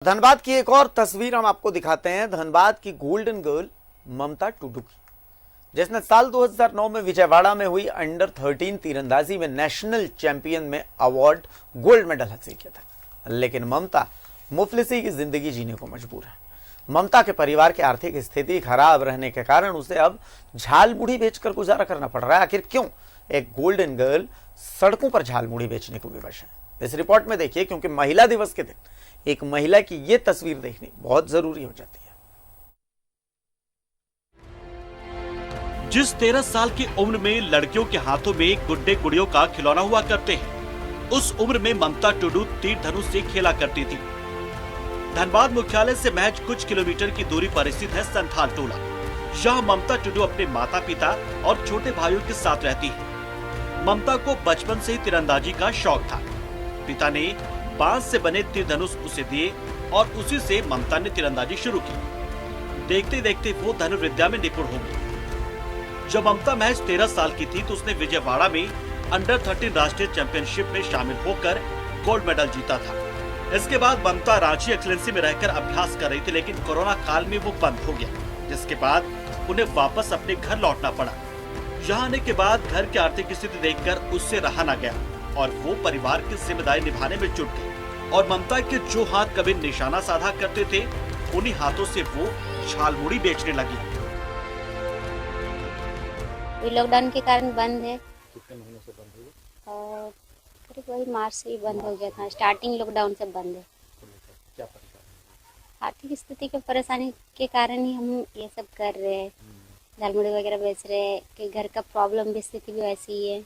धनबाद की एक और तस्वीर हम आपको दिखाते हैं। धनबाद की गोल्डन गर्ल ममता टुडू की, जिसने साल 2009 में विजयवाड़ा में हुई अंडर 13 तीरंदाजी में नेशनल चैंपियन में अवार्ड गोल्ड मेडल हासिल किया था। लेकिन ममता मुफलिसी की जिंदगी जीने को मजबूर है। ममता के परिवार की आर्थिक स्थिति खराब रहने के कारण उसे अब झाल मुढ़ी बेचकर गुजारा करना पड़ रहा है। आखिर क्यों एक गोल्डन गर्ल सड़कों पर झाल मुढ़ी बेचने को विवश है, इस रिपोर्ट में देखिए। क्योंकि महिला दिवस के दिन एक महिला की यह तस्वीर देखनी बहुत जरूरी हो जाती है। जिस 13 साल की उम्र में लड़कियों के हाथों में गुड्डे गुड़ियों का खिलौना हुआ करते हैं, उस उम्र में ममता टुडू तीर धनुष से खेला करती थी। धनबाद मुख्यालय से महज कुछ किलोमीटर की दूरी पर स्थित है संथाल टोला। यहाँ ममता टुडू अपने माता पिता और छोटे भाइयों के साथ रहती है। ममता को बचपन से ही तीरंदाजी का शौक था। पिता ने बांस से बने तीर धनुष उसे दिए और उसी से ममता ने तीरंदाजी शुरू की। देखते देखते वो धनुर्विद्या में निपुण हो गई। जब ममता महज 13 साल की थी तो उसने विजयवाड़ा में अंडर 13 राष्ट्रीय चैंपियनशिप में शामिल होकर गोल्ड मेडल जीता था। इसके बाद ममता रांची एक्सीलेंसी में रहकर अभ्यास कर रही थी, लेकिन कोरोना काल में वो बंद हो गया, जिसके बाद उन्हें वापस अपने घर लौटना पड़ा। यहाँ आने के बाद घर की आर्थिक स्थिति देखकर उससे रहा न गया और वो परिवार की जिम्मेदारी निभाने में जुट गई। और ममता के जो हाथ कभी निशाना साधा करते थे, उन्हीं हाथों से वो झालमुड़ी बेचने लगी। लॉकडाउन के कारण बंद है। कितने महीनों से बंद है? करीब वही मार्च से ही बंद हो गया था। स्टार्टिंग लॉकडाउन से बंद है। क्या परेशानी? आर्थिक स्थिति के परेशानी के कारण ही हम ये सब कर रहे हैं, झालमुड़ी वगैरह बेच रहे हैं कि घर का प्रॉब्लम भी स्थिति भी वैसी ही है।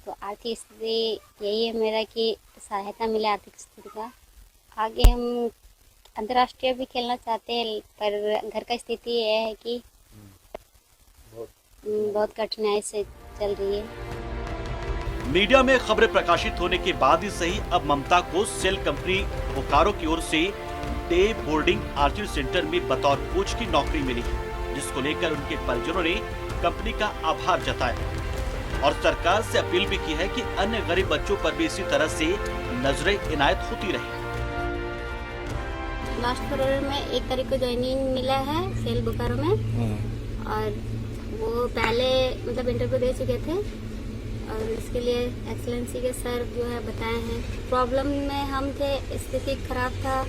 तो आर्थिक स्थिति यही है मेरा कि सहायता मिले आर्थिक स्थिति का। आगे हम अंतर्राष्ट्रीय भी खेलना चाहते हैं, पर घर का स्थिति ये है कि बहुत कठिनाई से चल रही है। मीडिया में खबरें प्रकाशित होने के बाद ही सही, अब ममता को सेल कंपनी बोकारो की ओर से डे बोर्डिंग आर्चरी सेंटर में बतौर कोच की नौकरी मिली, जिसको लेकर उनके परिजनों ने कंपनी का आभार जताया और सरकार से अपील भी की है कि अन्य गरीब बच्चों पर भी इसी तरह से नजरें इनायत होती रहे। लास्ट फरवरी में 1 तारीख को ज्वाइनिंग मिला है सेल बोकारो में, और वो पहले मतलब इंटरव्यू दे चुके थे और इसके लिए एक्सीलेंसी के सर जो है बताए हैं। प्रॉब्लम में हम थे, स्थिति खराब था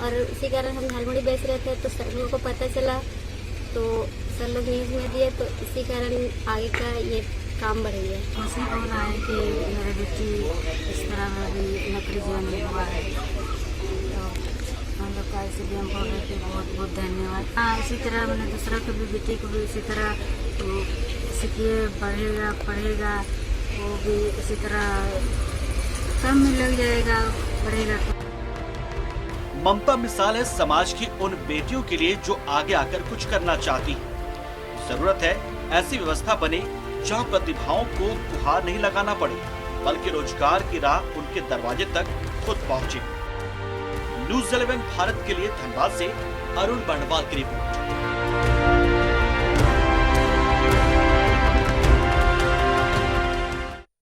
और इसी कारण हम झालमुड़ी बेच रहे थे। तो सर लोगों को पता चला तो सर लोग न्यूज़ में दिए, तो इसी कारण आगे का ये काम बढ़ गया। ऐसे हो रहा है कि मेरे बेटी इस तरह में भी नौकरी ज्वाइन हुआ है, तो हम लोग का इसलिए हम बोल रहे थे बहुत बहुत धन्यवाद। हाँ, इसी तरह मैंने दूसरा को भी बेटी को भी इसी तरह तो सीखिए, बढ़ेगा पढ़ेगा, वो भी इसी तरह काम में लग जाएगा, बढ़ेगा। ममता मिसाल है समाज की उन बेटियों के लिए जो आगे आकर कुछ करना चाहती है। जरूरत है ऐसी व्यवस्था बने जहां प्रतिभाओं को गुहार नहीं लगाना पड़े, बल्कि रोजगार की राह उनके दरवाजे तक खुद पहुंचे। न्यूज़ 11 भारत के लिए धनबाद से अरुण बंडवाल की रिपोर्ट।